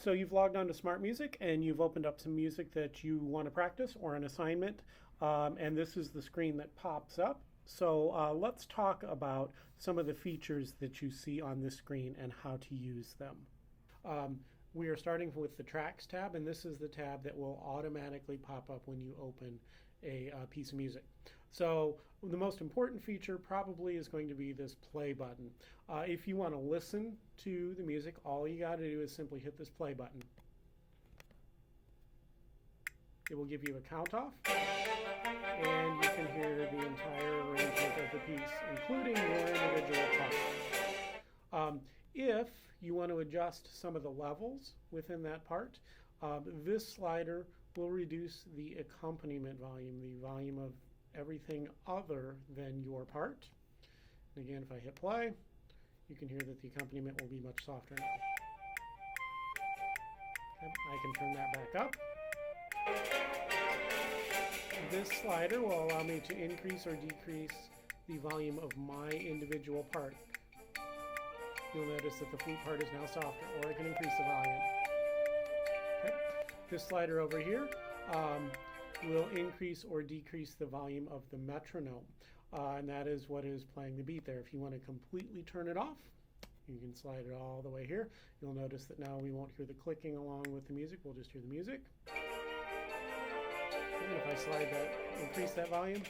So you've logged on to Smart Music and you've opened up some music that you want to practice or an assignment, and this is the screen that pops up. So let's talk about some of the features that you see on this screen and how to use them. Um, we are starting with the Tracks tab, and this is the tab that will automatically pop up when you open a piece of music. So the most important feature probably is going to be this play button. If you want to listen to the music, all you got to do is simply hit this play button. It will give you a count off, and you can hear the entire arrangement of the piece, including your individual part. If you want to adjust some of the levels within that part, this slider will reduce the accompaniment volume, the volume of everything other than your part. And again, if I hit play, you can hear that the accompaniment will be much softer now. Okay, I can turn that back up. This slider will allow me to increase or decrease the volume of my individual part. You'll notice that the flute part is now softer, or I can increase the volume. Okay. This slider over here will increase or decrease the volume of the metronome, and that is what is playing the beat there. If you want to completely turn it off, you can slide it all the way here. You'll notice that now we won't hear the clicking along with the music, we'll just hear the music. And if I slide that, increase that volume,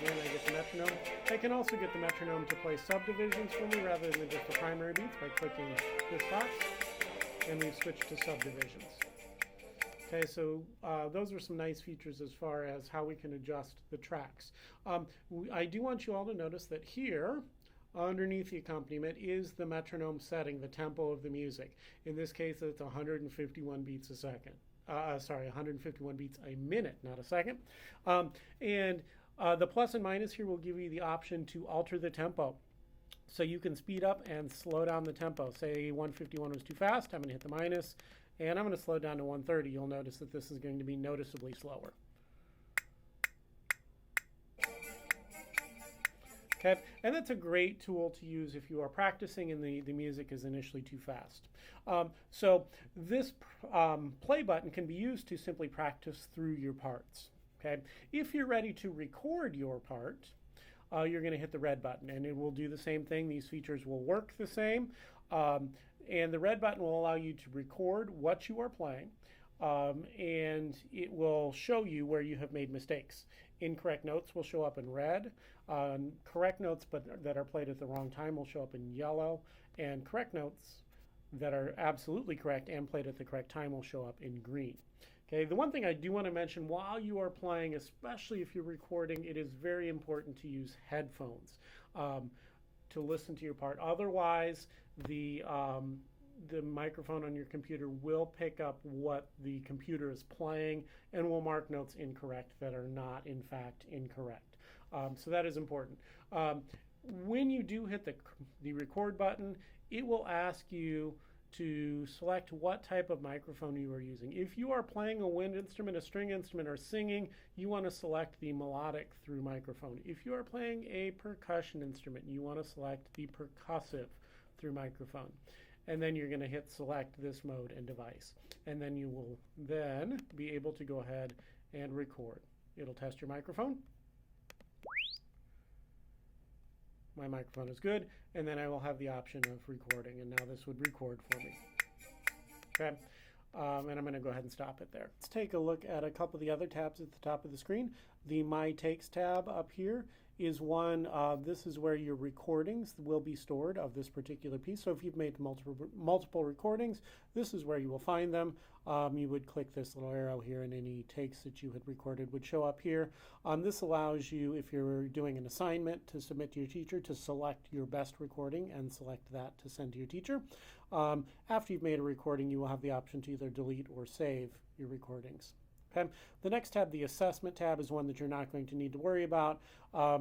again I get the metronome. I can also get the metronome to play subdivisions for me rather than just the primary beats by clicking this box, and we've switched to subdivisions. Okay, so those are some nice features as far as how we can adjust the tracks. I do want you all to notice that here, underneath the accompaniment, is the metronome setting, the tempo of the music. In this case, it's 151 beats a second. 151 beats a minute, not a second. The plus and minus here will give you the option to alter the tempo. So you can speed up and slow down the tempo. Say 151 was too fast, I'm going to hit the minus, and I'm going to slow down to 130. You'll notice that this is going to be noticeably slower. Okay, and that's a great tool to use if you are practicing and the music is initially too fast. So this play button can be used to simply practice through your parts. Okay, if you're ready to record your part, you're going to hit the red button, and it will do the same thing. These features will work the same, and the red button will allow you to record what you are playing, and it will show you where you have made mistakes. Incorrect notes will show up in red. Correct notes that are played at the wrong time will show up in yellow, and correct notes that are absolutely correct and played at the correct time will show up in green. Okay, the one thing I do want to mention while you are playing, especially if you're recording, it is very important to use headphones to listen to your part. Otherwise, the microphone on your computer will pick up what the computer is playing and will mark notes incorrect that are not, in fact, incorrect. So that is important. When you do hit the record button, it will ask you to select what type of microphone you are using. If you are playing a wind instrument, a string instrument, or singing, you want to select the melodic through microphone. If you are playing a percussion instrument, you want to select the percussive through microphone. And then you're going to hit select this mode and device. And then you will then be able to go ahead and record. It'll test your microphone. My microphone is good, and then I will have the option of recording, and now this would record for me. Okay, and I'm going to go ahead and stop it there. Let's take a look at a couple of the other tabs at the top of the screen. The My Takes tab up here is one, this is where your recordings will be stored of this particular piece. So if you've made multiple recordings, this is where you will find them. You would click this little arrow here, and any takes that you had recorded would show up here. This allows you, if you're doing an assignment to submit to your teacher, to select your best recording and select that to send to your teacher. After you've made a recording, you will have the option to either delete or save your recordings. Okay. The next tab, the Assessment tab, is one that you're not going to need to worry about.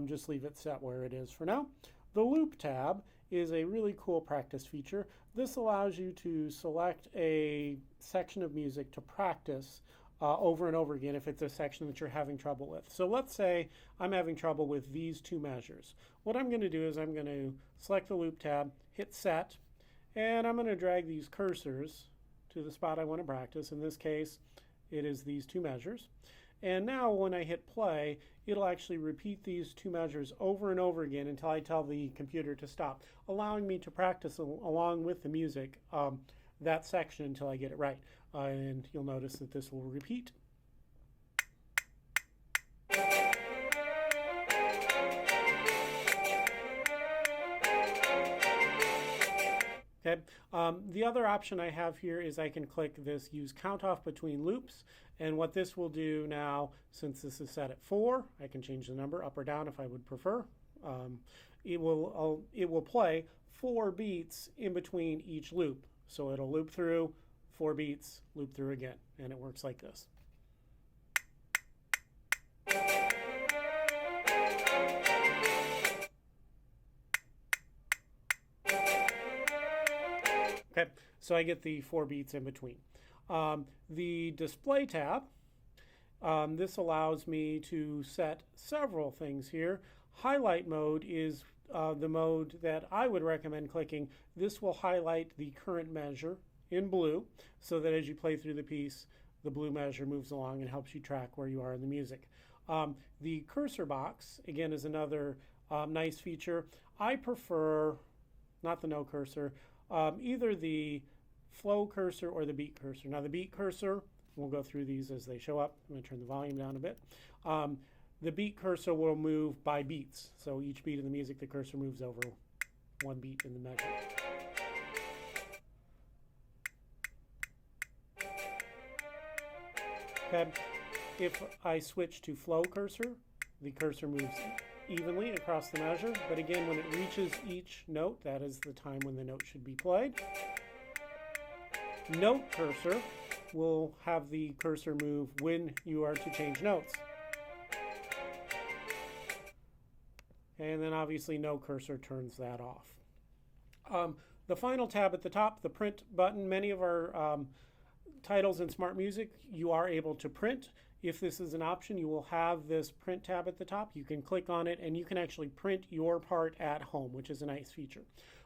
Just leave it set where it is for now. The Loop tab is a really cool practice feature. This allows you to select a section of music to practice over and over again if it's a section that you're having trouble with. So let's say I'm having trouble with these two measures. What I'm going to do is I'm going to select the Loop tab, hit Set, and I'm going to drag these cursors to the spot I want to practice. In this case, it is these two measures. And now when I hit play, it'll actually repeat these two measures over and over again until I tell the computer to stop, allowing me to practice along with the music that section until I get it right. And you'll notice that this will repeat. Okay. The other option I have here is I can click this use count off between loops, and what this will do now, since this is set at 4, I can change the number up or down if I would prefer. It will play 4 beats in between each loop. So it'll loop through 4 beats, loop through again, and it works like this. Okay, so I get the 4 beats in between. The display tab, this allows me to set several things here. Highlight mode is the mode that I would recommend clicking. This will highlight the current measure in blue so that as you play through the piece, the blue measure moves along and helps you track where you are in the music. The cursor box, again, is another nice feature. I prefer, not the no cursor, either the flow cursor or the beat cursor. Now the beat cursor, we'll go through these as they show up. I'm going to turn the volume down a bit. The beat cursor will move by beats. So each beat in the music, the cursor moves over 1 beat in the measure. Okay. If I switch to flow cursor, the cursor moves evenly across the measure, but again, when it reaches each note, that is the time when the note should be played. Note cursor will have the cursor move when you are to change notes. And then obviously no cursor turns that off. The final tab at the top, the print button, many of our titles in Smart Music you are able to print. If this is an option, you will have this print tab at the top. You can click on it and you can actually print your part at home, which is a nice feature.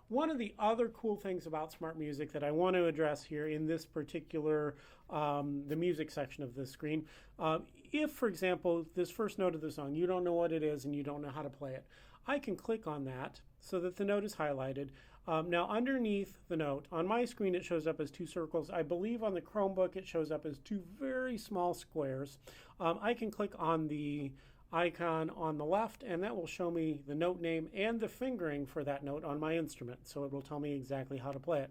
One of the other cool things about Smart Music that I want to address here in this particular, the music section of this screen, if, for example, this first note of the song, you don't know what it is and you don't know how to play it, I can click on that so that the note is highlighted. Now underneath the note, on my screen it shows up as 2 circles. I believe on the Chromebook it shows up as 2 very small squares. I can click on the icon on the left and that will show me the note name and the fingering for that note on my instrument. So it will tell me exactly how to play it.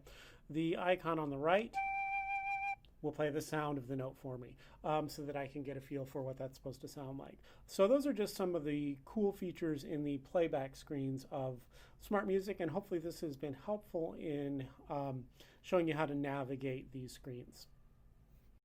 The icon on the right will play the sound of the note for me so that I can get a feel for what that's supposed to sound like. So those are just some of the cool features in the playback screens of Smart Music, and hopefully this has been helpful in showing you how to navigate these screens.